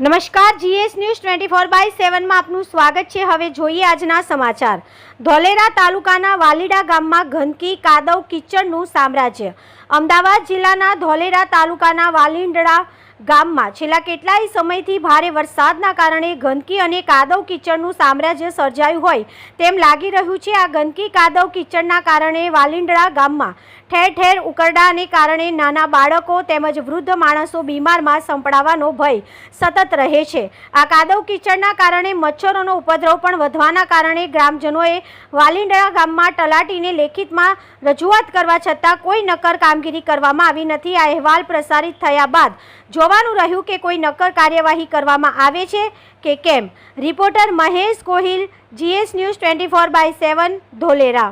નમસ્કાર, GS news 24/7 માં આપનું સ્વાગત છે। હવે જોઈએ આજના સમાચાર। ધોલેરા તાલુકાના વાલીડા ગામમાં ગંદકી, કાદવ, કીચડનું સામ્રાજ્ય। અમદાવાદ જિલ્લાના ધોલેરા તાલુકાના વાલીડા ગામમાં છેલ્લા કેટલાય સમયથી ભારે વરસાદના કારણે ગંદકી અને કાદવ કીચડનું સામ્રાજ્ય સર્જાયું હોય તેમ લાગી રહ્યું છે। આ ગંદકી, કાદવ, કીચડના કારણે વાલીડા ગામમાં ઠેર ઠેર ઉકરડાને કારણે નાના બાળકો તેમજ વૃદ્ધ માણસો બીમારમાં સંપડાવાનો ભય સતત રહે છે। આ કાદવ કીચડના કારણે મચ્છરોનો ઉપદ્રવ પણ વધવાના કારણે ગ્રામજનોએ વાલીડા ગામમાં તલાટીને લેખિતમાં રજૂઆત કરવા છતાં કોઈ નક્કર કામગીરી કરવામાં આવી નથી। આ અહેવાલ પ્રસારિત થયા બાદ જોવાનું રહ્યું કે કોઈ નક્કર કાર્યવાહી કરવામાં આવે છે કે કેમ। Reporter Mahesh Gohil, GS news 24/7 Dholera.